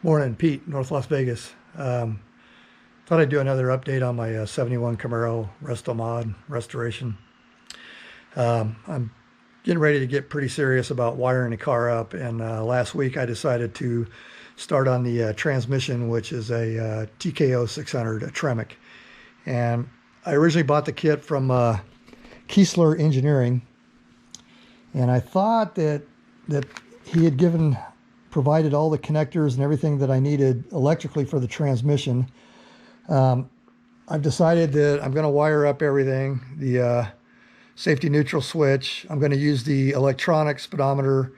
Morning, Pete, North Las Vegas. Thought I'd do another update on my 71 Camaro Restomod restoration. I'm getting ready to get pretty serious about wiring the car up, and last week I decided to start on the transmission, which is a TKO600, a Tremec. And I originally bought the kit from Keesler Engineering, and I thought that he had provided all the connectors and everything that I needed electrically for the transmission. I've decided that I'm going to wire up everything, the safety neutral switch. I'm going to use the electronic speedometer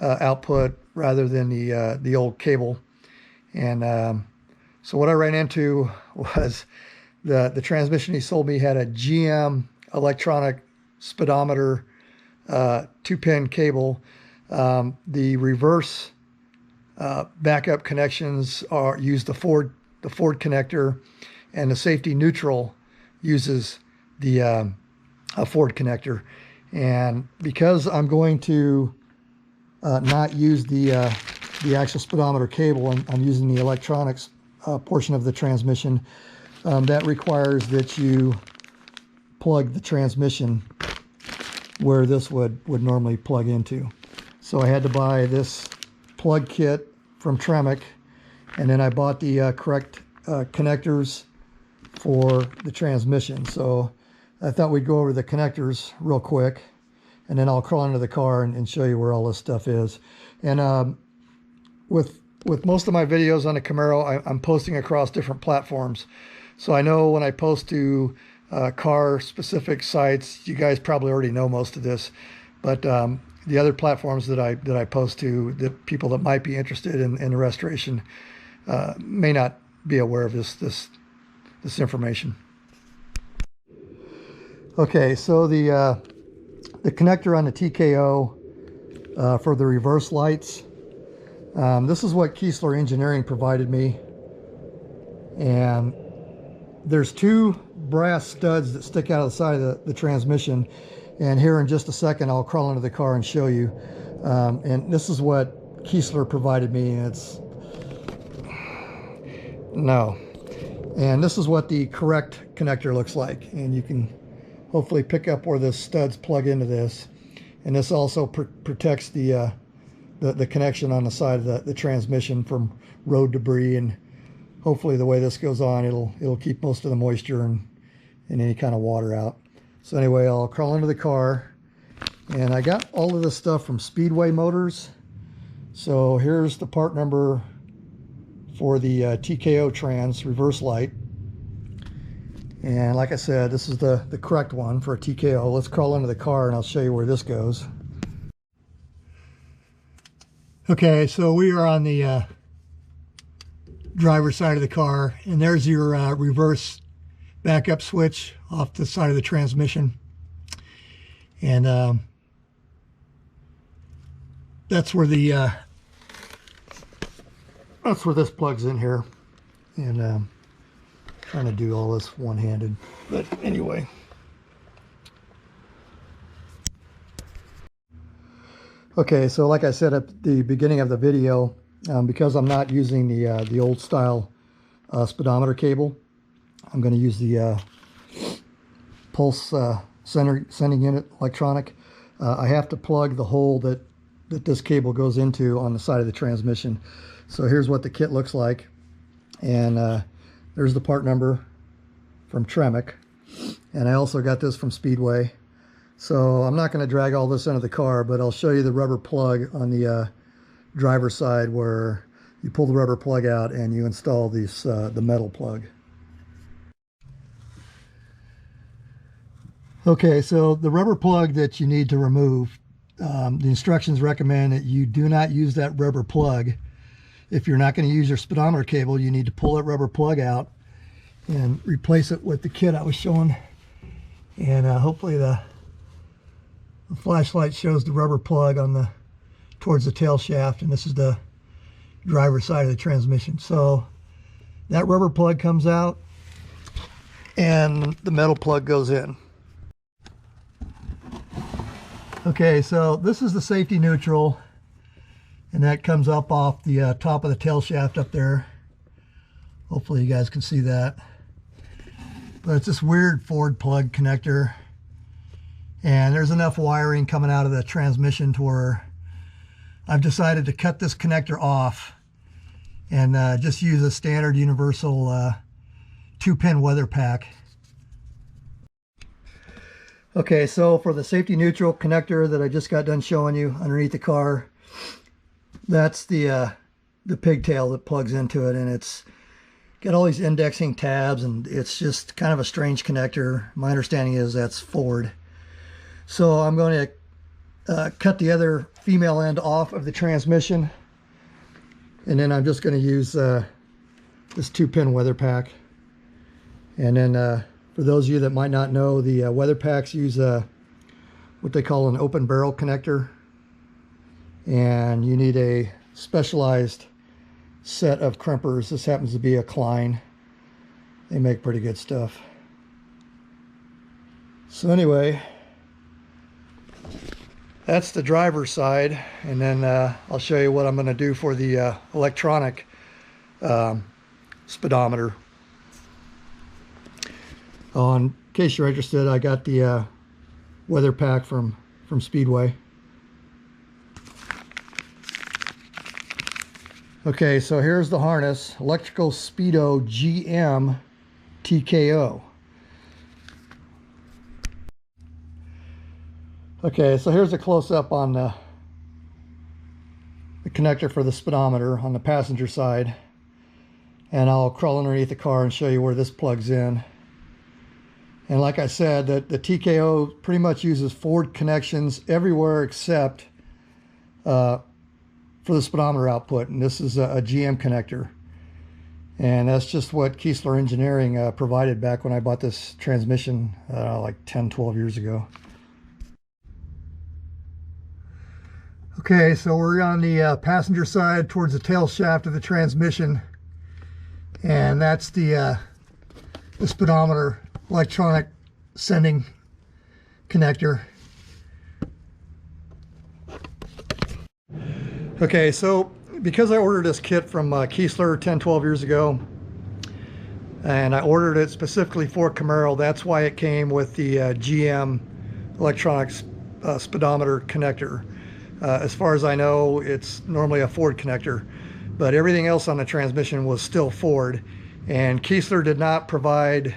output rather than the old cable. And so what I ran into was the transmission he sold me had a GM electronic speedometer 2-pin cable. The reverse backup connections use the Ford connector, and the safety neutral uses the a Ford connector. And because I'm going to not use the actual speedometer cable, I'm using the electronics portion of the transmission, that requires that you plug the transmission where this would normally plug into. So I had to buy this plug kit from Tremec, and then I bought the correct connectors for the transmission. So I thought we'd go over the connectors real quick, and then I'll crawl into the car and show you where all this stuff is. And with most of my videos on the Camaro, I'm posting across different platforms. So I know when I post to car specific sites, you guys probably already know most of this, but the other platforms that I post to, the people that might be interested in the restoration may not be aware of this information. Okay, so the connector on the TKO for the reverse lights, this is what Keesler Engineering provided me, and there's two brass studs that stick out of the side of the transmission. And here in just a second, I'll crawl into the car and show you. And this is what Keesler provided me. And and this is what the correct connector looks like. And you can hopefully pick up where the studs plug into this. And this also protects the connection on the side of the transmission from road debris. And hopefully the way this goes on, it'll keep most of the moisture and any kind of water out. So anyway, I'll crawl into the car, and I got all of this stuff from Speedway Motors. So here's the part number for the TKO trans reverse light. And like I said, this is the correct one for a TKO. Let's crawl into the car and I'll show you where this goes. Okay, so we are on the driver's side of the car, and there's your reverse backup switch off the side of the transmission. And that's where this plugs in here. And trying to do all this one-handed, but anyway. Okay, so like I said at the beginning of the video, because I'm not using the old style speedometer cable, I'm going to use the pulse sending unit electronic. I have to plug the hole that this cable goes into on the side of the transmission. So here's what the kit looks like, and there's the part number from Tremec, and I also got this from Speedway. So I'm not going to drag all this into the car, but I'll show you the rubber plug on the driver's side, where you pull the rubber plug out and you install these the metal plug. Okay, so the rubber plug that you need to remove, the instructions recommend that you do not use that rubber plug. If you're not going to use your speedometer cable, you need to pull that rubber plug out and replace it with the kit I was showing. And hopefully the flashlight shows the rubber plug on towards the tail shaft, and this is the driver's side of the transmission. So that rubber plug comes out and the metal plug goes in. Okay, so this is the safety neutral. And that comes up off the top of the tail shaft up there. Hopefully you guys can see that. But it's this weird Ford plug connector. And there's enough wiring coming out of the transmission to where I've decided to cut this connector off and just use a standard universal 2-pin weather pack. Okay, so for the safety neutral connector that I just got done showing you underneath the car, that's the pigtail that plugs into it, and it's got all these indexing tabs, and it's just kind of a strange connector. My understanding is that's Ford. So I'm going to cut the other female end off of the transmission, and then I'm just going to use this 2-pin weather pack. And then for those of you that might not know, the weather packs use what they call an open barrel connector, and you need a specialized set of crimpers. This happens to be a Klein. They make pretty good stuff. So anyway, that's the driver's side, and then I'll show you what I'm going to do for the electronic speedometer. In case you're interested, I got the weather pack from Speedway. Okay, so here's the harness, electrical Speedo GM TKO. Okay, so here's a close-up on the connector for the speedometer on the passenger side, and I'll crawl underneath the car and show you where this plugs in. And like I said, the TKO pretty much uses Ford connections everywhere except for the speedometer output, and this is a GM connector. And that's just what Keesler Engineering provided back when I bought this transmission like 10-12 years ago. Okay, so we're on the passenger side towards the tail shaft of the transmission, and that's the speedometer electronic sending connector. Okay, so because I ordered this kit from Keesler 10-12 years ago, and I ordered it specifically for Camaro, that's why it came with the GM electronic speedometer connector. As far as I know, it's normally a Ford connector, but everything else on the transmission was still Ford, and Keesler did not provide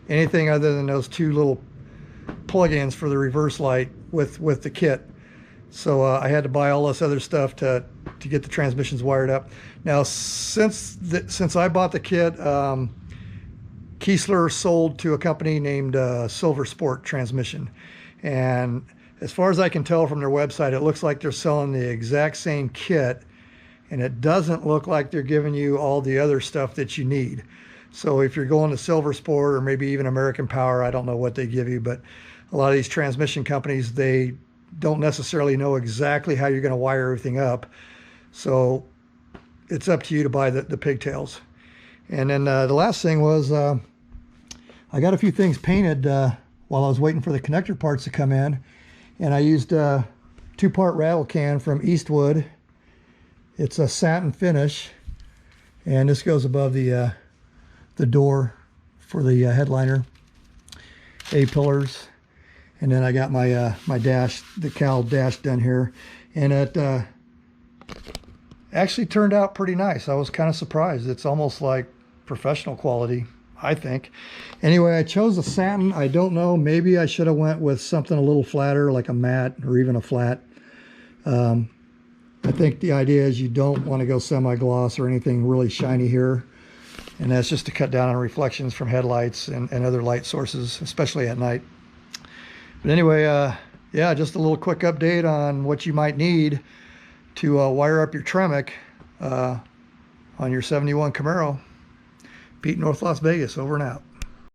anything other than those 2 little plug-ins for the reverse light with the kit. So I had to buy all this other stuff to get the transmissions wired up. Now, since I bought the kit, Keesler sold to a company named Silver Sport Transmission, and as far as I can tell from their website, it looks like they're selling the exact same kit, and it doesn't look like they're giving you all the other stuff that you need. So if you're going to Silver Sport or maybe even American Power, I don't know what they give you, but a lot of these transmission companies, they don't necessarily know exactly how you're going to wire everything up. So it's up to you to buy the pigtails. And then the last thing was I got a few things painted while I was waiting for the connector parts to come in. And I used a 2-part rattle can from Eastwood. It's a satin finish, and this goes above the door for the headliner, A-pillars, and then I got my my dash, the cowl dash done here, and it actually turned out pretty nice. I was kind of surprised. It's almost like professional quality, I think. Anyway, I chose a satin. I don't know, maybe I should have went with something a little flatter, like a matte or even a flat. I think the idea is you don't want to go semi-gloss or anything really shiny here, and that's just to cut down on reflections from headlights and other light sources, especially at night. But anyway, yeah, just a little quick update on what you might need to wire up your Tremec on your 71 Camaro. Pete, North Las Vegas, over and out.